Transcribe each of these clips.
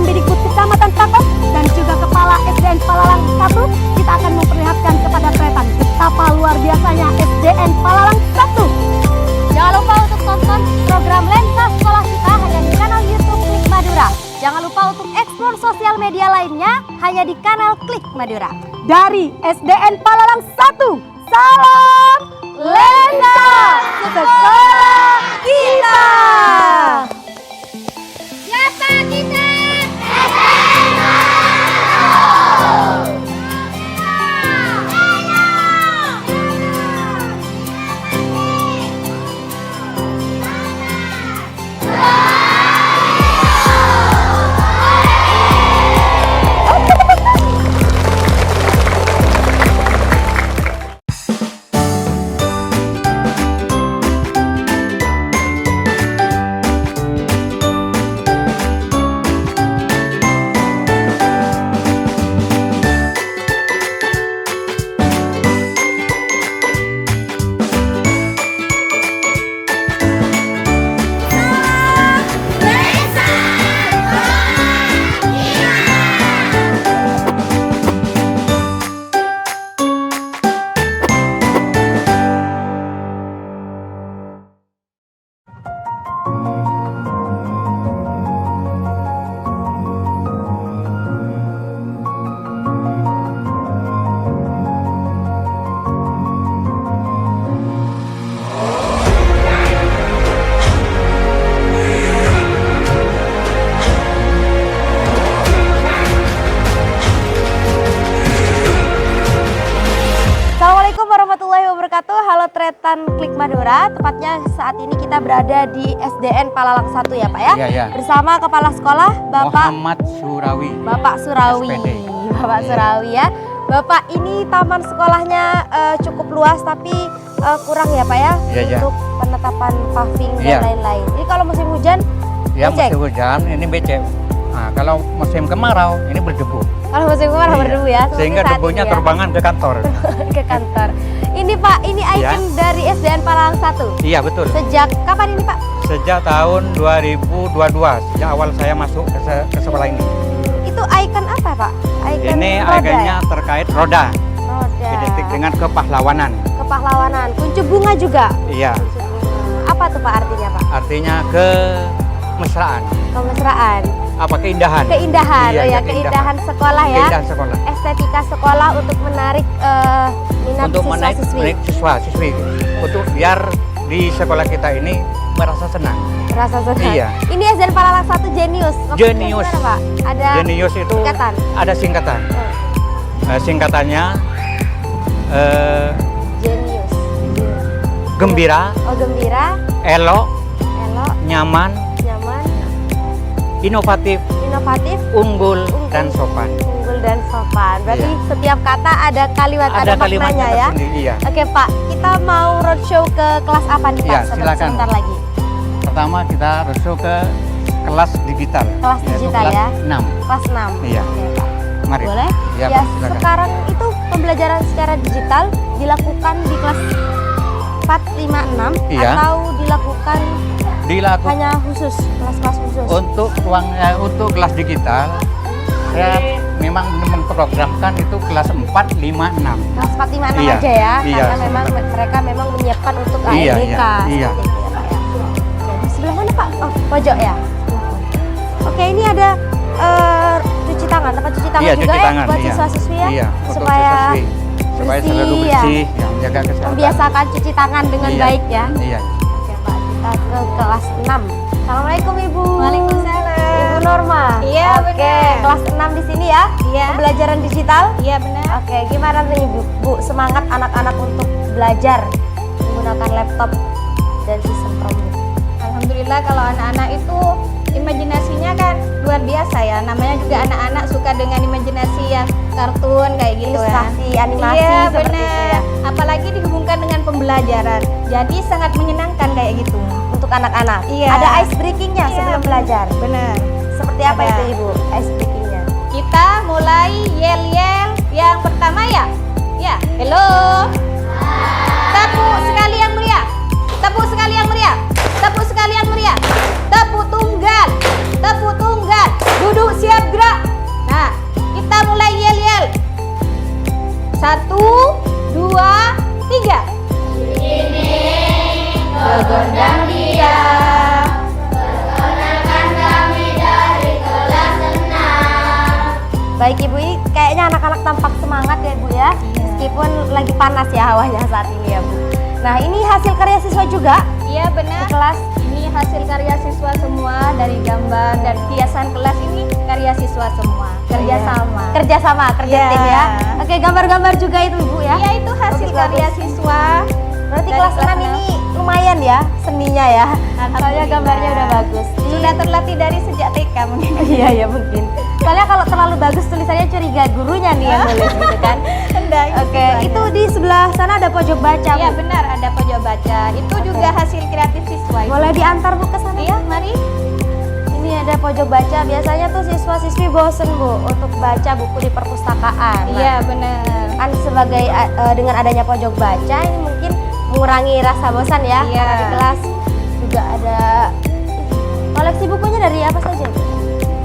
Kambidikbud Kecamatan Takos dan juga Kepala SDN Palalang 1, kita akan memperlihatkan kepada tretan betapa luar biasanya SDN Palalang 1. Jangan lupa untuk tonton program Lensa Sekolah Kita hanya di kanal YouTube Klik Madura. Jangan lupa untuk eksplor sosial media lainnya hanya di kanal Klik Madura. Dari SDN Palalang 1, salam Lensa Sekolah Kita. Siapa kita? Halo tretan Klik Madura, tepatnya saat ini kita berada di SDN Palalang 1 ya Pak ya? Iya. Bersama Kepala Sekolah Bapak Muhammad Surawi. Bapak Surawi. SPD. Bapak Surawi ya. Bapak, ini taman sekolahnya cukup luas tapi kurang ya Pak ya? Iya. Untuk penetapan paving dan Iya. lain-lain. Jadi kalau musim hujan, Ya becek. musim hujan ini becek. Nah, kalau musim kemarau ini berdebu. Kalau musim kemarau Iya. berdebu ya? seperti Sehingga saat debunya ini ya. terbangan ke kantor. Ke kantor. Ini Pak, ini ikon dari SDN Palalang 1. Iya betul. Sejak kapan ini Pak? Sejak tahun 2022, sejak awal saya masuk ke sekolah ini. Itu ikon apa Pak? Ikon Ini roda ikonnya ya? terkait roda, Roda. identik dengan kepahlawanan. Kepahlawanan. Kunci bunga juga. Iya, Kunci bunga. Apa tuh Pak artinya Pak? artinya kemesraan. Kemesraan. Apa keindahan? Keindahan. Iya, Oh ya, ya, keindahan sekolah ya. Keindahan sekolah. Estetika sekolah untuk menarik minat Untuk menarik siswa-siswi untuk biar di sekolah kita ini merasa senang. Rasa senang. Iya. Ini SDN Palalang 1 Jenius. Maksudnya Jenius. gimana, Pak? Ada Jenius itu singkatan. ada singkatan. Singkatannya Jenius. gembira, Oh, gembira, elok, elok, nyaman, nyaman, inovatif, inovatif, unggul, dan sopan. unggul dan sopan. Berarti Iya. setiap kata ada kalimat, ada maknanya ya. tersendiri. Iya. Oke Pak, kita mau roadshow ke kelas apa nih Pak? Iya, silakan. Sebentar lagi. Pertama kita roadshow ke kelas digital. Kelas yaitu digital kelas ya. 6. Kelas 6. Iya. Oke Pak. Mari. Boleh? Iya, Ya, Pak, silakan. sekarang itu pembelajaran secara digital dilakukan di kelas 4, 5, 6 Iya. atau dilakukan Dilakukan hanya khusus, kelas-kelas khusus? untuk untuk kelas digital. Saya memang memprogramkan itu kelas 4, 5, 6. Kelas 4, 5, 6 Iya. aja ya, Iya, karena memang mereka memang menyiapkan untuk Iya, AEDK. iya. Seperti itu ya Pak ya. Oke, di sebelah mana Pak? Oh, pojok ya? Oke, ini ada cuci tangan, tempat cuci tangan Iya, juga cuci ya tangan, buat iya. siswa-siswi ya? Iya, untuk supaya siswa-siswi. Supaya bersih, selalu ya. bersih, yang menjaga kesehatan. Membiasakan cuci tangan dengan Iya. baik ya. Iya. Oke Pak, kita ke kelas 6. Assalamualaikum Ibu. Waalaikumsalam. Ibu Norma. Iya, Oke, benar. kelas 6 di sini ya. Iya. Pembelajaran digital. Iya benar. Oke, gimana nih Bu semangat anak-anak untuk belajar menggunakan laptop dan sistem Chromebook? Alhamdulillah kalau anak-anak itu imajinasinya kan luar biasa ya. Namanya juga anak-anak suka dengan imajinasi yang kartun kayak gitu Ilustrasi, ya. animasi Iya seperti itu benar. ya. Apalagi dihubungkan dengan pembelajaran. Jadi sangat menyenangkan kayak gitu. Untuk anak-anak. Iya. Ada ice breaking-nya Iya, sebelum belajar. Benar. Seperti apa Ada. itu Ibu ice breaking-nya? Kita mulai yel-yel yang pertama ya. Ya, hello. Tepuk sekali yang meriah. Tepuk sekali yang meriah. Tepuk sekali yang meriah. Tepuk tunggal. Tepuk tunggal. Duduk siap gerak. Nah, kita mulai yel-yel. 1, 2, 3. Begondang dia. Baik Ibu, ini kayaknya anak-anak tampak semangat ya Bu ya. Meskipun lagi panas ya hawanya saat ini ya Bu. Nah ini hasil karya siswa juga Iya di benar. kelas. Ini hasil karya siswa semua, dari gambar dan hiasan kelas ini karya siswa semua. Kerjasama. Kerjasama, kerja Iya. tim ya. Oke, gambar-gambar juga itu Ibu ya. Iya itu hasil Bagus, karya bagus. siswa. Berarti Dari kelas 6 ini lumayan ya seninya ya. Soalnya Alhamdulillah. gambarnya udah bagus. Sudah terlatih dari sejak TK mungkin. Iya ya mungkin. Soalnya kalau terlalu bagus tulisannya curiga gurunya nih yang nulis gitu kan. Hendak. Oke, itu di sebelah sana ada pojok baca Iya Bu. benar, ada pojok baca. Itu juga hasil kreatif siswa. itu. Boleh diantar Bu ke sana? Iya, mari. Ini ada pojok baca. Biasanya tuh siswa-siswi bosen Bu untuk baca buku di perpustakaan. Nah, Iya benar. kan sebagai dengan adanya pojok baca ini mungkin mengurangi rasa bosan ya. Iya. Karena di kelas juga ada koleksi bukunya dari apa saja Bu?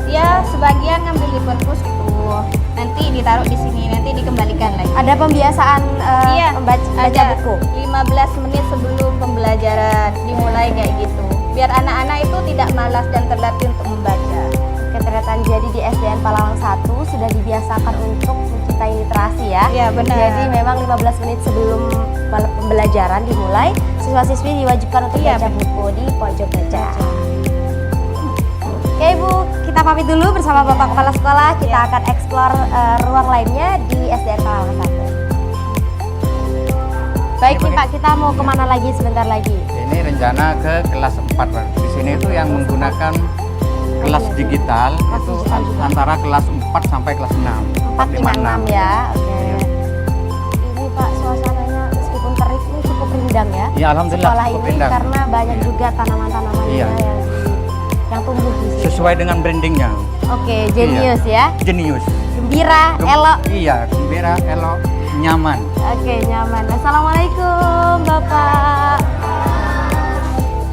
Ya sebagian ngambil di perpus itu. Nanti ditaruh di sini, nanti dikembalikan lagi. Ada pembiasaan Iya, baca ada buku. 15 menit sebelum pembelajaran dimulai kayak gitu. Biar anak-anak itu tidak malas dan terlatih untuk membaca. Keternyatan jadi di SDN Palawang 1 sudah dibiasakan untuk mencintai literasi ya. Iya benar. Jadi memang 15 menit sebelum pembelajaran dimulai, siswa-siswi diwajibkan untuk Iya, baca buku di pojok baca. Oke Ibu, kita pamit dulu bersama Bapak Kepala Sekolah. Kita Iya. akan eksplor ruang lainnya di SDN Palawang 1. Baik nih Pak, kita mau kemana lagi sebentar lagi? Ini rencana ke kelas 4. Pak. Di sini itu yang menggunakan kelas digital Kelas itu digital juga. antara kelas 4 sampai kelas 6. 4, 5, 6 ya. Oke. Iya. Ini Pak suasananya meskipun terik ini cukup rindang ya. Ya alhamdulillah Sekolah cukup ini indah. karena banyak Iya. juga tanaman-tanamannya Iya. yang tumbuh di sini. Sesuai dengan brandingnya. Oke, jenius ya. Jenius. Gembira, elok. Iya, gembira, elok, nyaman. Oke, nyaman. Assalamualaikum, Bapak.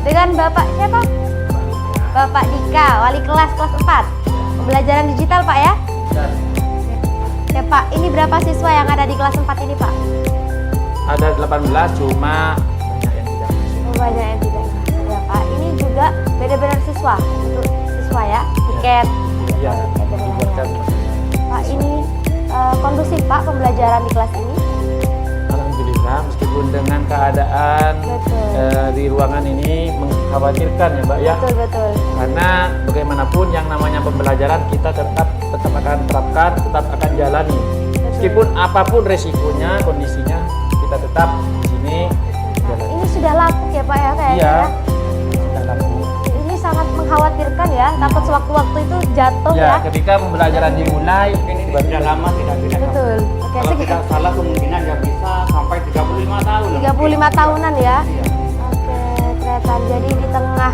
Dengan Bapak siapa? Bapak Dika, wali kelas 4. Pembelajaran digital, Pak ya? Oke, Pak. Ini berapa siswa yang ada di kelas 4 ini, Pak? Ada 18, cuma banyak yang tidak masuk. Oh, banyak yang tidak. Ya, Pak. Ini juga beda-beda siswa. Untuk siswa ya, tiket. Iya, dibuatkan. Pak, ini kondusif, Pak, pembelajaran di kelas ini? Alhamdulillah, meskipun dengan keadaan Betul. di ruangan ini mengkhawatirkan ya Mbak ya. Betul, betul. Karena bagaimanapun yang namanya pembelajaran kita tetap akan terapkan, tetap akan jalani. Meskipun apapun resikonya, kondisinya, kita tetap di sini jalani. Ini sudah lapuk ya, Pak ya, kayaknya Iya, ya? sudah lampu. Ini sangat mengkhawatirkan ya, takut sewaktu-waktu itu jatuh ya. Ya, ketika pembelajaran dimulai, Mungkin ini sudah lama tidak Betul. Oke, Kalau tidak salah kemungkinan ya bisa sampai 35 tahun. 35 tahunan ya. Iya. Oke, kelihatan. Jadi di tengah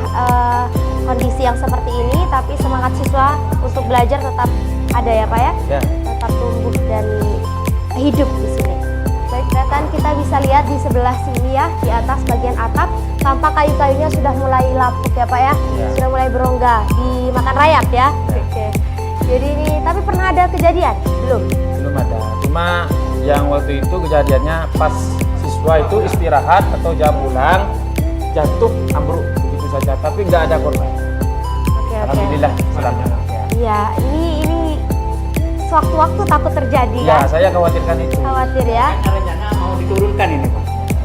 kondisi yang seperti ini, tapi semangat siswa untuk belajar tetap ada ya Pak ya? ya. Tetap tumbuh dan hidup di sini. Baik, kelihatan kita bisa lihat di sebelah sini ya, di atas bagian atap, tampak kayu-kayunya sudah mulai lapuk ya Pak ya? Ya. Sudah mulai berongga, dimakan rayap ya? Oke. Jadi ini, tapi pernah ada kejadian? Belum? Belum ada. Cuma yang waktu itu kejadiannya pas siswa itu istirahat atau jam pulang jatuh ambruk begitu saja, tapi nggak ada korban. Oke. Alhamdulillah selamat. Iya, ini sewaktu-waktu takut terjadi Ya, kan? saya khawatirkan itu. Khawatir ya, Karena rencana mau diturunkan ini Pak.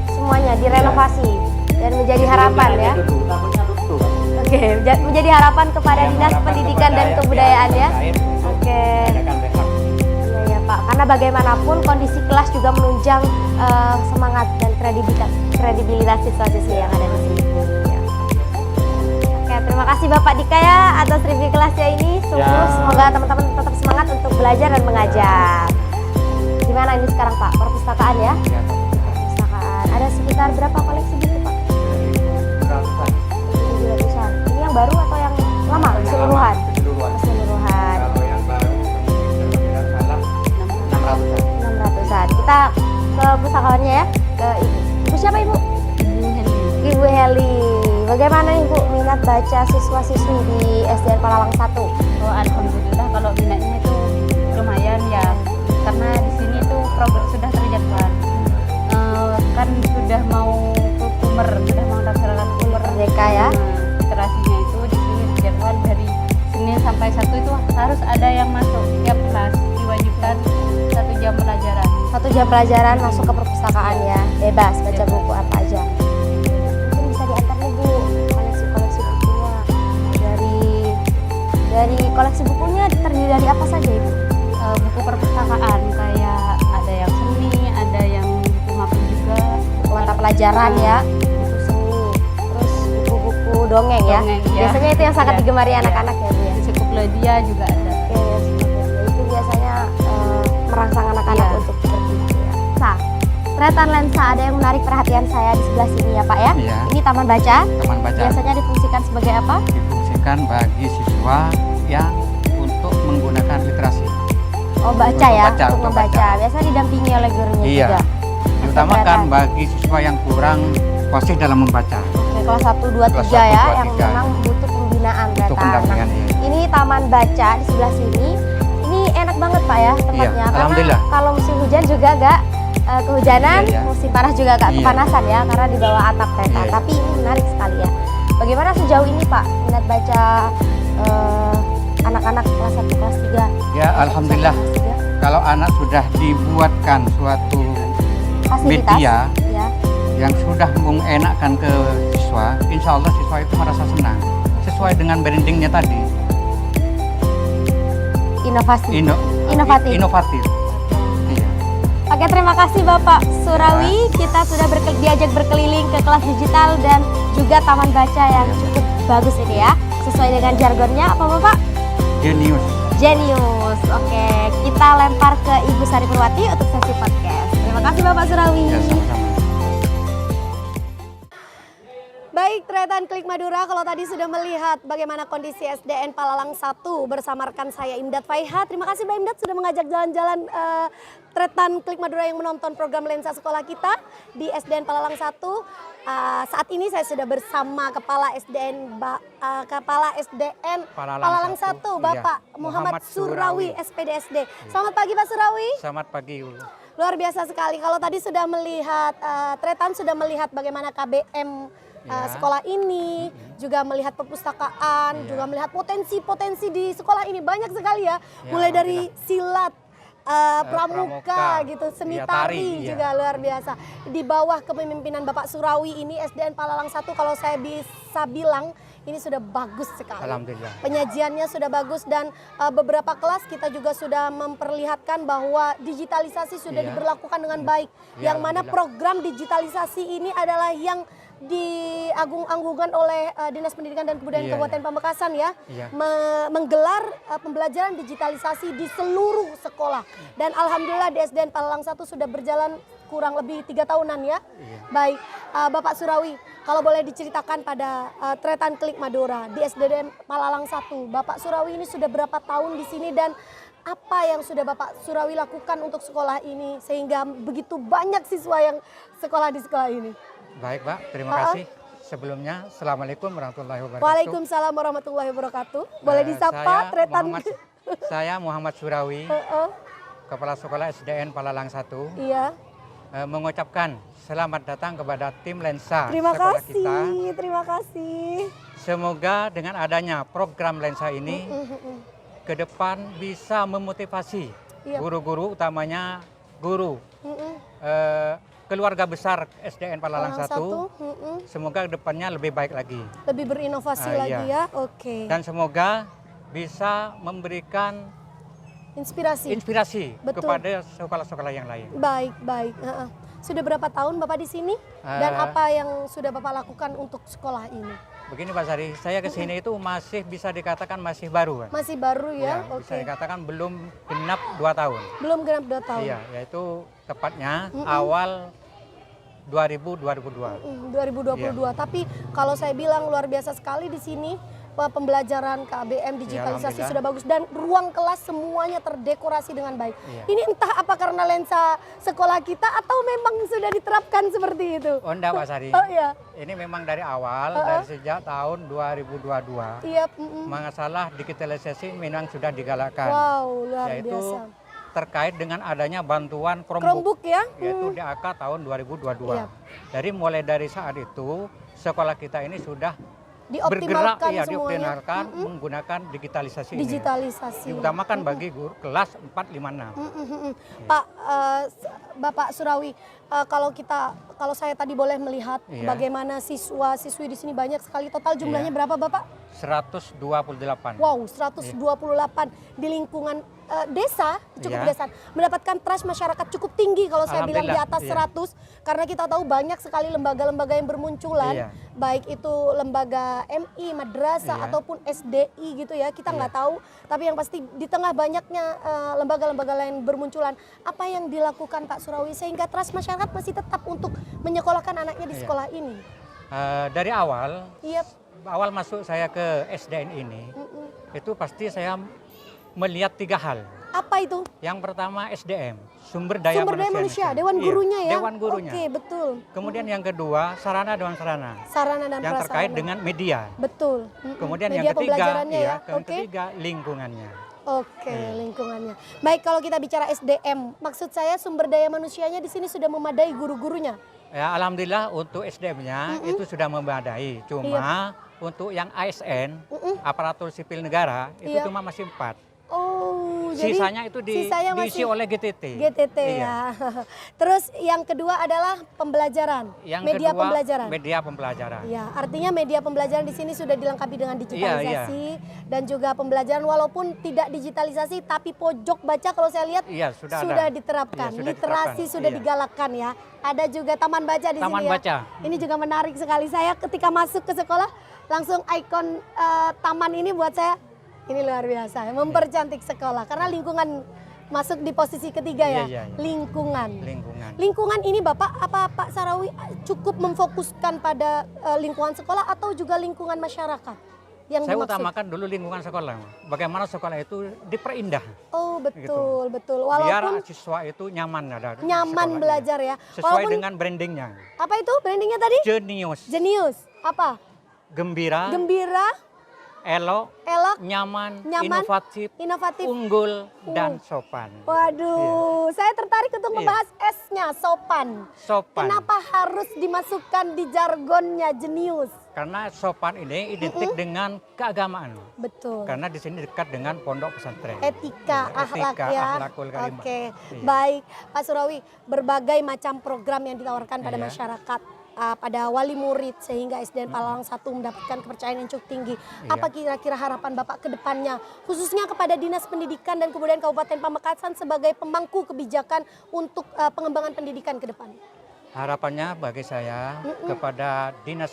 semuanya direnovasi dan menjadi harapan ya. Dulu, takutnya runtuh. Oke, menjadi harapan kepada Ya, Dinas harapan Pendidikan kepada dan yang Kebudayaan ya. terkait untuk Oke. mengadakan backup. Iya ya Pak, karena bagaimanapun kondisi kelas juga menunjang semangat dan kredibilitas siswa-siswi yang ada di sini. Ya. Oke, terima kasih Bapak Dika ya atas review kelasnya ini. Sungguh Ya. semoga teman-teman tetap semangat untuk belajar dan mengajar. Gimana ini sekarang Pak? Perpustakaan ya? Ya, Perpustakaan. Ada sekitar berapa koleksi buku Pak? ratusan. 700-an. Ini yang baru atau yang lama? Keseluruhan? Keseluruhan. Keseluruhan. Kalau yang baru kalau tidak salah 600-an. 600-an. Kita ke pustakawannya ya. Ke Ibu. Ibu siapa Ibu? Ibu Heli. Bagaimana nih Bu minat baca siswa-siswi di SDN Palalang 1? Oh, alhamdulillah kalau minatnya itu lumayan ya, karena di sini tuh program sudah terjadwal. Kan sudah mau kumer, sudah mau melaksanakan kumer Merdeka ya. literasinya itu di sini terjadwal dari Senin sampai Sabtu itu harus ada yang masuk tiap kelas, diwajibkan 1 jam pelajaran. 1 jam pelajaran masuk ke perpustakaan ya, bebas baca Bebas. buku apa aja. Mungkin bisa diantar nih Bu koleksi-koleksi bukunya. Dari koleksi bukunya terdiri dari apa saja Ibu? Buku perpustakaan kayak ada yang seni, ada yang buku mapan juga, Buku mata pelajaran ya, buku seni, terus buku-buku dongeng ya. Dongeng, ya. Biasanya itu yang sangat Ya. digemari Ya. anak-anak ya Bu ya. ensiklopedia juga ada. Oke, itu biasanya merangsang anak-anak Iya. untuk seperti itu ya. Nah, Tretan Lensa ada yang menarik perhatian saya di sebelah sini ya Pak ya. Iya. Ini taman baca. Taman baca Biasanya difungsikan sebagai apa? difungsikan bagi siswa yang untuk menggunakan literasi. Oh baca Untuk ya, baca, untuk untuk membaca. baca. Biasanya didampingi oleh gurunya Iya. juga. Diutamakan Kelihatan. bagi siswa yang kurang fasih dalam membaca. Oke, kelas 1, 2, 3 Kelas 1, ya, 2, yang 3. memang butuh pembinaan Untuk Tretan. pendampingan ya. Ini taman baca di sebelah sini. Ini enak banget Pak ya tempatnya. Iya, Karena alhamdulillah. kalau musim hujan juga gak kehujanan, Iya, iya. musim panas juga gak Iya. kepanasan ya, karena di bawah atap Tretan. Iya, iya. Tapi ini menarik sekali ya. Bagaimana sejauh ini Pak minat baca anak-anak kelas 1, kelas 3? Ya, alhamdulillah. Kelas 3. Kalau anak sudah dibuatkan suatu Fasilitas media ya. yang sudah mengenakkan ke siswa, insya Allah siswa itu merasa senang. Sesuai dengan brandingnya tadi, Inovasi. inovatif. Inovatif. Iya. Oke, terima kasih Bapak Surawi. Kita sudah diajak berkeliling ke kelas digital dan juga taman baca yang cukup bagus ini ya. Sesuai dengan jargonnya apa Bapak? Genius. Genius. Oke, kita lempar ke Ibu Sari Purwati untuk sesi podcast. Terima kasih Bapak Surawi. Ya, sama-sama. Baik, Tretan Klik Madura, kalau tadi sudah melihat bagaimana kondisi SDN Palalang 1 bersama rekan saya Imdat Faiha. Terima kasih Mbak Imdat sudah mengajak jalan-jalan Tretan Klik Madura yang menonton program Lensa Sekolah kita di SDN Palalang 1. Saat ini saya sudah bersama Kepala SDN Palalang 1, Bapak Iya, Muhammad Muhammad Surawi, Surawi. SPDSD. Selamat pagi Pak Surawi. Selamat pagi. Luar biasa sekali. Kalau tadi sudah melihat, Tretan sudah melihat bagaimana KBM Ya. sekolah ini, juga melihat perpustakaan, Ya. juga melihat potensi-potensi di sekolah ini. Banyak sekali ya, Ya, mulai dari silat, pramuka pramuka, gitu, seni ya, tari tari, iya. juga luar biasa. Di bawah kepemimpinan Bapak Surawi ini SDN Palalang 1 kalau saya bisa bilang ini sudah bagus sekali. Alhamdulillah. Penyajiannya sudah bagus dan beberapa kelas kita juga sudah memperlihatkan bahwa digitalisasi sudah Iya. diberlakukan dengan baik. Iya, Yang mana alhamdulillah. program digitalisasi ini adalah yang diagung-agungkan oleh Dinas Pendidikan dan Kebudayaan Iya, Kabupaten Pamekasan ya, Iya. menggelar pembelajaran digitalisasi di seluruh sekolah. Dan alhamdulillah di SDN Palalang 1 sudah berjalan kurang lebih 3 tahunan ya. Iya. Baik, Bapak Surawi, kalau boleh diceritakan pada Tretan Klik Madura di SDN Palalang 1, Bapak Surawi ini sudah berapa tahun di sini dan apa yang sudah Bapak Surawi lakukan untuk sekolah ini sehingga begitu banyak siswa yang sekolah di sekolah ini? Baik, Pak. Terima kasih. Sebelumnya, Assalamualaikum warahmatullahi wabarakatuh. Waalaikumsalam warahmatullahi wabarakatuh. Boleh disapa Saya Tretan? Saya Muhammad Surawi, Kepala Sekolah SDN Palalang 1, Iya. mengucapkan selamat datang kepada tim Lensa Terima sekolah kasih, kita. terima kasih. Semoga dengan adanya program Lensa ini ke depan bisa memotivasi Iya. guru-guru, utamanya guru keluarga besar SDN Palalang 1. Semoga ke depannya lebih baik lagi. Lebih berinovasi lagi Iya. ya, oke. Dan semoga bisa memberikan inspirasi Betul. kepada sekolah-sekolah yang lain. Baik, baik. Sudah berapa tahun Bapak di sini? Dan apa yang sudah Bapak lakukan untuk sekolah ini? Begini Pak Sari, saya ke sini itu masih bisa dikatakan masih baru. Kan? Masih baru ya, Ya, bisa oke. dikatakan belum genap 2 tahun. Belum genap 2 tahun. Iya, yaitu tepatnya awal 2022. 2022. Tapi kalau saya bilang luar biasa sekali di sini pembelajaran KBM digitalisasi alhamdulillah. sudah bagus dan ruang kelas semuanya terdekorasi dengan baik. Iya. Ini entah apa karena lensa sekolah kita atau memang sudah diterapkan seperti itu. Oh enggak Pak Sari. Oh iya. Ini memang dari awal, dari sejak tahun 2022. Iya. Masalah digitalisasi memang sudah digalakkan. Wow, luar Yaitu biasa. terkait dengan adanya bantuan Chromebook, Chromebook ya. yaitu DAK tahun 2022. Iya. Dari mulai dari saat itu sekolah kita ini sudah Dioptimalkan bergerak, ya, semuanya. dioptimalkan menggunakan digitalisasi ini. Digitalisasi. Diutamakan bagi guru kelas 4, 5, 6. Pak, Bapak Surawi, kalau saya tadi boleh melihat Iya. bagaimana siswa-siswi di sini banyak sekali. Total jumlahnya Iya. berapa, Bapak? 128. Wow, 128 di lingkungan desa, cukup Iya. desa, mendapatkan trust masyarakat cukup tinggi kalau saya bilang di atas Alhamdulillah, 100 karena kita tahu banyak sekali lembaga-lembaga yang bermunculan, Iya. baik itu lembaga MI, madrasah Iya. ataupun SDI gitu ya, kita nggak tahu, tapi yang pasti di tengah banyaknya lembaga-lembaga lain bermunculan, apa yang dilakukan Pak Surawi sehingga trust masyarakat masih tetap untuk menyekolahkan anaknya di Iya. sekolah ini? Dari awal, Iya. awal masuk saya ke SDN ini, itu pasti saya melihat 3 hal. Apa itu? Yang pertama SDM, sumber daya Manusia, manusia. Dewan Iya, Gurunya ya? Dewan Gurunya. Oke, betul. Kemudian yang kedua, sarana dan sarana. Sarana dan Yang terkait prasarana. dengan media. Betul. Kemudian Media yang ketiga, pembelajarannya ya. yang Oke. ketiga lingkungannya. Oke, Iya. lingkungannya. Baik, kalau kita bicara SDM, maksud saya sumber daya manusianya di sini sudah memadai guru-gurunya. Ya, alhamdulillah untuk SDM-nya itu sudah memadai. Cuma untuk yang ASN, aparatur sipil negara, itu Iya. cuma masih 4. Oh, jadi Sisanya itu sisanya diisi masih oleh GTT. GTT Iya. ya. Terus yang kedua adalah pembelajaran, Yang media kedua, pembelajaran. media pembelajaran. Ya, artinya media pembelajaran di sini sudah dilengkapi dengan digitalisasi Iya, dan juga pembelajaran walaupun tidak digitalisasi tapi pojok baca kalau saya lihat Iya, sudah ada. diterapkan. Iya, sudah Literasi diterapkan. sudah Iya. digalakkan ya. Ada juga taman baca di Taman sini ya. baca. Ini juga menarik sekali. Saya ketika masuk ke sekolah langsung ikon taman ini buat saya ini luar biasa, mempercantik sekolah karena lingkungan masuk di posisi ketiga ya. Iya, iya. Lingkungan. Lingkungan. Lingkungan ini Bapak, apa Pak Sarawi cukup memfokuskan pada lingkungan sekolah atau juga lingkungan masyarakat yang Saya dimaksud? utamakan dulu lingkungan sekolah. Bagaimana sekolah itu diperindah. Oh betul, betul. Biar Walaupun siswa itu nyaman ada di nyaman sekolah, belajar iya. ya. Sesuai Walaupun dengan brandingnya. apa itu brandingnya tadi? Jenius, Jenius. Apa? gembira, Gembira, elok, elok, nyaman, Nyaman, inovatif, inovatif. unggul, dan sopan. Waduh, saya tertarik untuk Iya. membahas S-nya, sopan. Sopan. Kenapa harus dimasukkan di jargonnya jenius? Karena sopan ini identik dengan keagamaan. Betul. Karena di sini dekat dengan pondok pesantren. Etika, Iya, akhlak etika, ya. akhlakul karimah. Oke, Iya. baik. Pak Surawi, berbagai macam program yang ditawarkan pada Iya. masyarakat, pada wali murid sehingga SDN Palalang 1 mendapatkan kepercayaan yang cukup tinggi. Iya. Apa kira-kira harapan Bapak ke depannya, khususnya kepada Dinas Pendidikan dan kemudian Kabupaten Pamekasan sebagai pemangku kebijakan untuk pengembangan pendidikan ke depan? Harapannya bagi saya kepada Dinas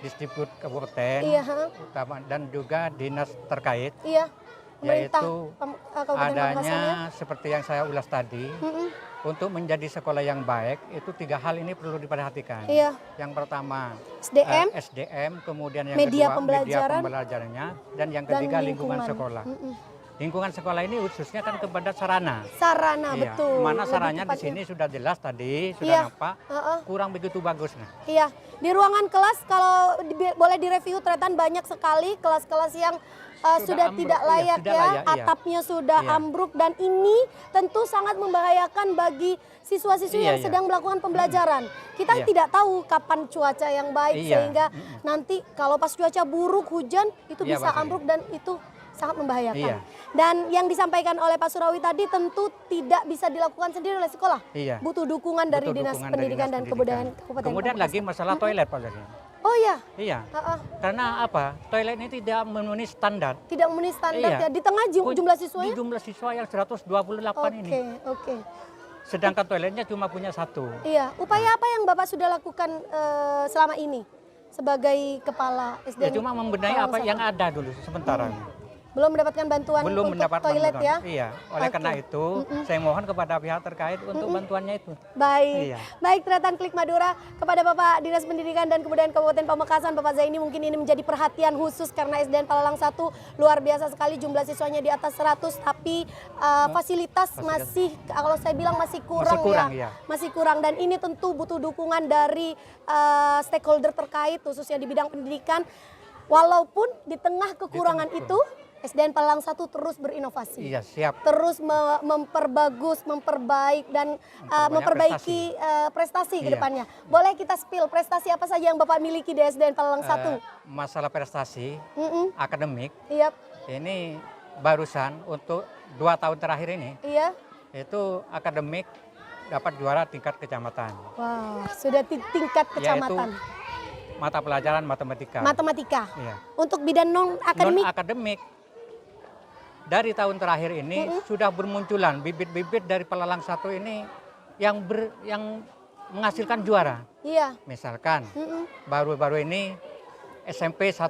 Disdikbud Kabupaten Iya, ha? utama dan juga dinas terkait, Iya, pemerintah yaitu Kabupaten Pamekasan ya. adanya seperti yang saya ulas tadi, untuk menjadi sekolah yang baik itu 3 hal ini perlu diperhatikan. Iya. Yang pertama SDM, SDM, kemudian yang Media kedua pembelajaran, media pembelajarannya, dan yang dan ketiga lingkungan lingkungan. sekolah. Lingkungan sekolah ini khususnya kan kepada sarana. sarana Iya. betul. Mana Lebih saranya di tepatnya. sini sudah jelas tadi, sudah Iya. nampak, Heeh. kurang begitu bagus. Nah. Iya, di ruangan kelas kalau boleh direview ternyata banyak sekali kelas-kelas yang sudah ambruk, tidak iya, layak tidak ya, layak, iya. atapnya sudah Iya. ambruk dan ini tentu sangat membahayakan bagi siswa-siswi Iya, yang iya. sedang melakukan pembelajaran. Kita Iya. tidak tahu kapan cuaca yang baik Iya. sehingga nanti kalau pas cuaca buruk hujan itu Iya, bisa Pak Sari. ambruk dan itu sangat membahayakan. Iya. Dan yang disampaikan oleh Pak Surawi tadi tentu tidak bisa dilakukan sendiri oleh sekolah. Iya. Butuh dukungan dari Butuh Dinas dukungan dari Pendidikan Dinas dan Pendidikan. Kebudayaan Kabupaten Kemudian Pamekasan. lagi masalah toilet Pak Zari. Oh iya, Iya. Heeh. Karena apa? Toilet ini tidak memenuhi standar. Tidak memenuhi standar Iya. ya. Di tengah jumlah Di siswanya? jumlah siswa yang 128 Oke, ini. oke. Sedangkan toiletnya cuma punya 1. Iya, upaya apa yang Bapak sudah lakukan selama ini sebagai kepala Ya SDN? cuma membenahi Palalang apa 1? yang ada dulu sementara. Belum mendapatkan bantuan belum untuk mendapat toilet bantuan. ya? Iya, oleh Oke. karena itu saya mohon kepada pihak terkait untuk bantuannya itu. Baik, Iya. baik Tretan Klik Madura, kepada Bapak Dinas Pendidikan dan Kebudayaan Kabupaten Pamekasan, Bapak Zaini, mungkin ini menjadi perhatian khusus karena SDN Palalang 1 luar biasa sekali, jumlah siswanya di atas 100, tapi fasilitas masih, kalau saya bilang masih kurang, ya. Masih kurang, dan ini tentu butuh dukungan dari stakeholder terkait khususnya di bidang pendidikan. Walaupun di tengah kekurangan itu, SDN Palalang 1 terus berinovasi. Iya, siap. Terus memperbagus, memperbaik dan memperbaiki prestasi ke Iya. depannya. Boleh kita spill prestasi apa saja yang Bapak miliki di SDN Palalang 1? Masalah prestasi akademik Iya, ini barusan untuk 2 tahun terakhir ini iya. itu akademik dapat juara tingkat kecamatan. Wah, sudah tingkat kecamatan. Mata pelajaran matematika. Matematika. Iya. Untuk bidang non akademik, Non akademik dari tahun terakhir ini sudah bermunculan bibit-bibit dari Palalang 1 ini yang menghasilkan juara. iya. Misalkan baru-baru ini SMP 1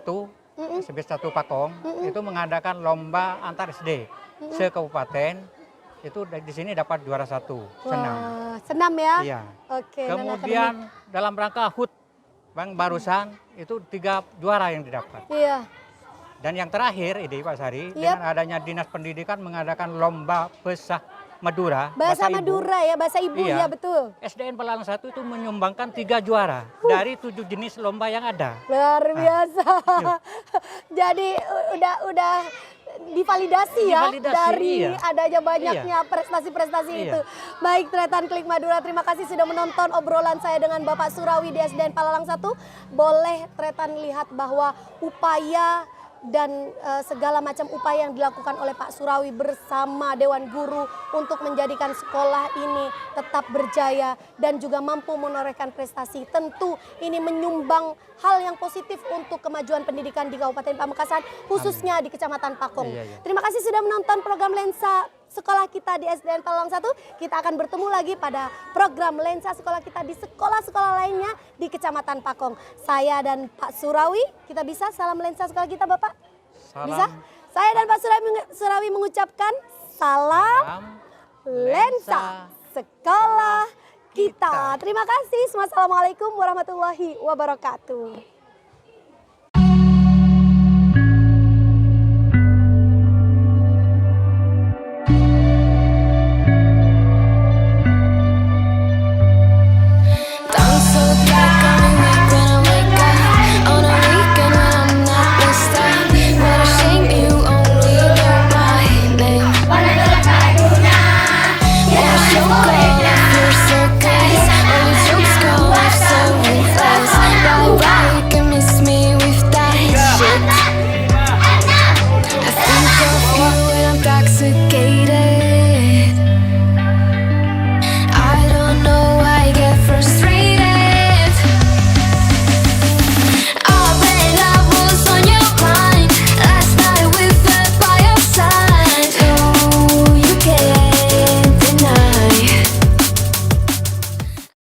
Pakong itu mengadakan lomba antar SD se-kabupaten, itu di sini dapat juara 1 senam. Wah, senam ya? Iya. Oke. Kemudian dalam rangka HUT Bang barusan itu 3 juara yang didapat. Iya. Dan yang terakhir ini Pak Sari, Yep. dengan adanya Dinas Pendidikan mengadakan lomba Bahasa Madura. Bahasa Ibu. Madura ya, bahasa ibu Iya. ya, betul. SDN Palalang 1 itu menyumbangkan 3 juara dari 7 jenis lomba yang ada. Luar biasa. Jadi udah divalidasi ya Divalidasi, dari iya. adanya banyaknya prestasi-prestasi Iya. itu. Baik, Tretan Klik Madura, terima kasih sudah menonton obrolan saya dengan Bapak Surawi di SDN Palalang 1. Boleh Tretan lihat bahwa upaya dan segala macam upaya yang dilakukan oleh Pak Surawi bersama Dewan Guru untuk menjadikan sekolah ini tetap berjaya dan juga mampu menorehkan prestasi. Tentu ini menyumbang hal yang positif untuk kemajuan pendidikan di Kabupaten Pamekasan, khususnya di Kecamatan Pakong. Iya, iya. Terima kasih sudah menonton program Lensa Sekolah Kita di SDN Palalang 1. Kita akan bertemu lagi pada program Lensa Sekolah Kita di sekolah-sekolah lainnya di Kecamatan Pakong. Saya dan Pak Surawi, kita bisa salam Lensa Sekolah Kita, Bapak? Salam Bisa? Saya dan Pak Surawi mengucapkan salam Lensa Sekolah Kita. Terima kasih. Wassalamualaikum warahmatullahi wabarakatuh.